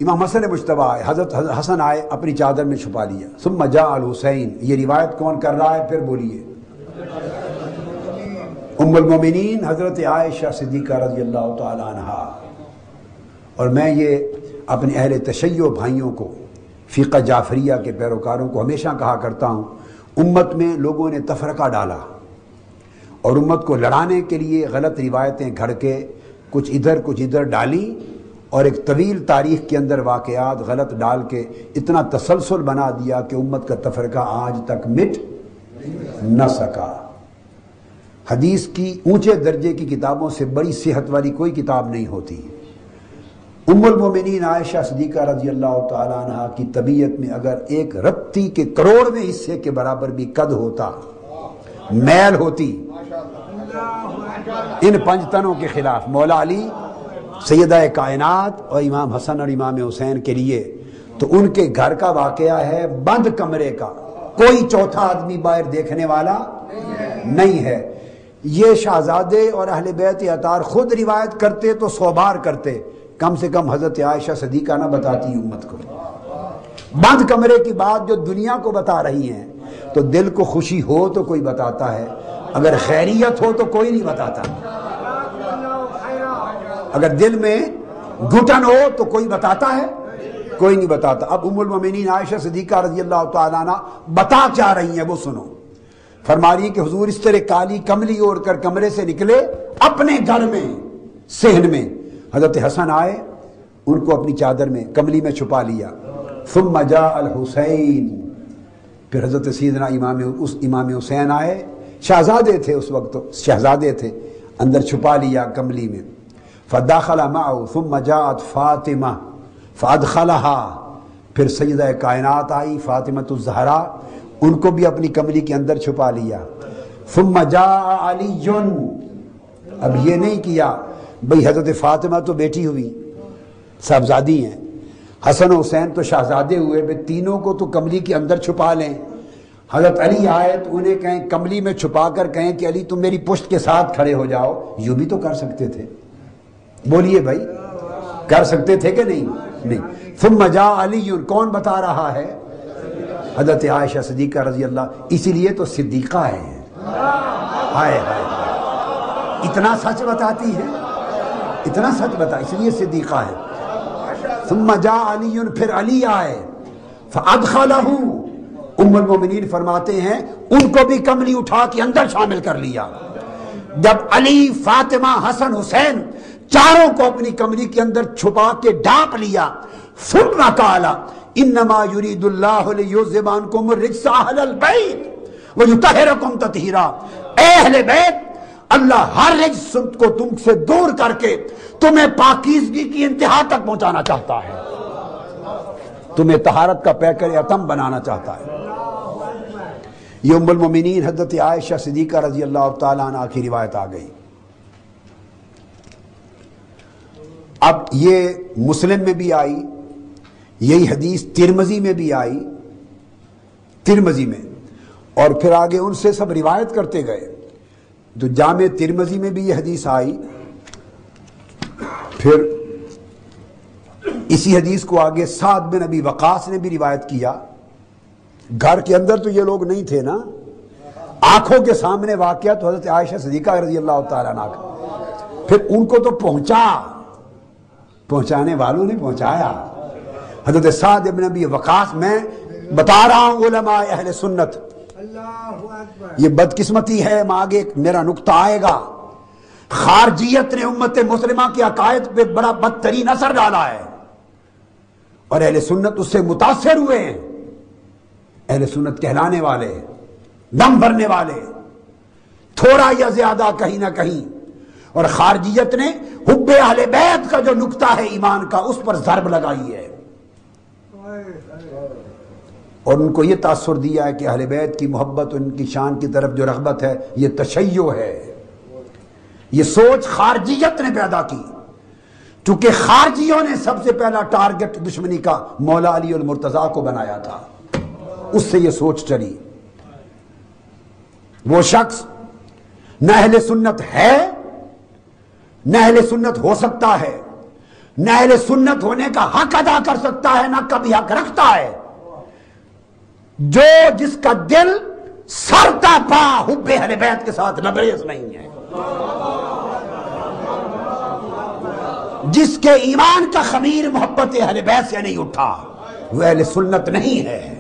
امام حسن مجتبیٰ آئے، حضرت حسن آئے، اپنی چادر میں چھپا لیا. ثم جاء الحسین. یہ روایت کون کر رہا ہے؟ پھر بولیے. ام المومنین حضرت عائشہ صدیقہ رضی اللہ تعالی عنہا. اور میں یہ اپنے اہل تشیع بھائیوں کو، فقہ جعفریہ کے پیروکاروں کو ہمیشہ کہا کرتا ہوں، امت میں لوگوں نے تفرقہ ڈالا اور امت کو لڑانے کے لیے غلط روایتیں گھڑ کے کچھ ادھر ڈالی، اور ایک طویل تاریخ کے اندر واقعات غلط ڈال کے اتنا تسلسل بنا دیا کہ امت کا تفرقہ آج تک مٹ نہ سکا. حدیث کی اونچے درجے کی کتابوں سے بڑی صحت والی کوئی کتاب نہیں ہوتی. ام المومنین عائشہ صدیقہ رضی اللہ تعالی عنہ کی طبیعت میں اگر ایک رتی کے کروڑویں حصے کے برابر بھی قد ہوتا، میل ہوتی ان پنج تنوں کے خلاف، مولا علی، سیدہ کائنات اور امام حسن اور امام حسین کے لیے، تو ان کے گھر کا واقعہ ہے بند کمرے کا، کوئی چوتھا آدمی باہر دیکھنے والا نہیں ہے. یہ شہزادے اور اہل بیت اطہار خود روایت کرتے تو 100 بار کرتے، کم سے کم حضرت عائشہ صدیقہ نہ بتاتی امت کو. بند کمرے کی بات جو دنیا کو بتا رہی ہیں، تو دل کو خوشی ہو تو کوئی بتاتا ہے، اگر خیریت ہو تو کوئی نہیں بتاتا، اگر دل میں گھٹن ہو تو کوئی بتاتا ہے، کوئی نہیں بتاتا. اب ام المومنین عائشہ صدیقہ رضی اللہ تعالیٰ عنہ بتا کیا رہی ہیں وہ سنو. فرما رہی کہ حضور اس طرح کالی کملی اوڑھ کر کمرے سے نکلے اپنے گھر میں صحن میں. حضرت حسن آئے، ان کو اپنی چادر میں کملی میں چھپا لیا. ثم جاء الحسین. پھر حضرت سیدنا امام حسین آئے، شہزادے تھے اس وقت، تو شہزادے تھے، اندر چھپا لیا کملی میں. فدخل معه ثم جاءت فاطمہ فادخلها. پھر سیدہ کائنات آئی فاطمۃ الزہرا، ان کو بھی اپنی کملی کے اندر چھپا لیا. ثم جاء علی. اب یہ نہیں کیا بھئی حضرت فاطمہ تو بیٹی ہوئی، صاحبزادی ہیں، حسن و حسین تو شہزادے ہوئے، بھئی تینوں کو تو کملی کے اندر چھپا لیں. حضرت علی آئے تو انہیں کہیں کملی میں چھپا کر کہیں کہ علی تم میری پشت کے ساتھ کھڑے ہو جاؤ. یوں بھی تو کر سکتے تھے، بولیے بھائی، کر سکتے تھے کہ نہیں. ثم جاء علی. کون بتا رہا ہے؟ حضرت عائشہ صدیقہ رضی اللہ. اسی لیے تو صدیقہ ہے. ہائے ہائے، اتنا سچ بتاتی ہے، اتنا سچ بتا، اس لیے صدیقہ ہے. ثم جاء علی. پھر علی آئے فادخلہ. ام المومنین فرماتے ہیں ان کو بھی کملی اٹھا کے اندر شامل کر لیا. جب علی، فاطمہ، حسن، حسین چاروں کو اپنی کمری کے اندر چھپا کے ڈھانپ لیا. ثم قال انما يريد الله ليذهب عنكم الرجس اهل البيت ويطهركم تطهيرا. اے اہل بیت، اللہ ہر رجس کو تم سے دور کر کے تمہیں پاکیزگی کی انتہا تک پہنچانا چاہتا ہے، تمہیں طہارت کا پیکر اتم بنانا چاہتا ہے. یہ ام المومنین حضرت عائشہ صدیقہ رضی اللہ تعالیٰ عنہ کی روایت آ گئی. اب یہ مسلم میں بھی آئی، یہی حدیث ترمذی میں بھی آئی، ترمذی میں، اور پھر آگے ان سے سب روایت کرتے گئے. تو جامع ترمذی میں بھی یہ حدیث آئی. پھر اسی حدیث کو آگے سعد بن ابی وقاص نے بھی روایت کیا. گھر کے اندر تو یہ لوگ نہیں تھے نا، آنکھوں کے سامنے واقعہ تو حضرت عائشہ صدیقہ رضی اللہ تعالیٰ عنہ کا. پھر ان کو تو پہنچانے والوں نے پہنچایا. حضرت سعد بن ابی وقاص، میں بتا رہا ہوں علماء اہل سنت، یہ بدقسمتی ہے، آگے میرا نقطہ آئے گا. خارجیت نے امت مسلمہ کے عقائد پہ بڑا بدترین اثر ڈالا ہے اور اہل سنت اس سے متاثر ہوئے ہیں. اہل سنت کہلانے والے، دم بھرنے والے، تھوڑا یا زیادہ کہیں نہ کہیں، اور خارجیت نے حب اہل بیت کا جو نقطہ ہے ایمان کا، اس پر ضرب لگائی ہے اور ان کو یہ تاثر دیا ہے کہ اہل بیت کی محبت، ان کی شان کی طرف جو رغبت ہے، یہ تشیع ہے. یہ سوچ خارجیت نے پیدا کی، چونکہ خارجیوں نے سب سے پہلا ٹارگٹ دشمنی کا مولا علی المرتضیٰ کو بنایا تھا، اس سے یہ سوچ چلی. وہ شخص نہ اہل سنت ہے، نہ اہل سنت ہو سکتا ہے، نہ اہل سنت ہونے کا حق ادا کر سکتا ہے نہ کبھی حق رکھتا ہے جس کا دل سر تا پا حب اہل بیت کے ساتھ لبریز نہیں ہے، جس کے ایمان کا خمیر محبت اہل بیت سے نہیں اٹھا، وہ اہل سنت نہیں ہے۔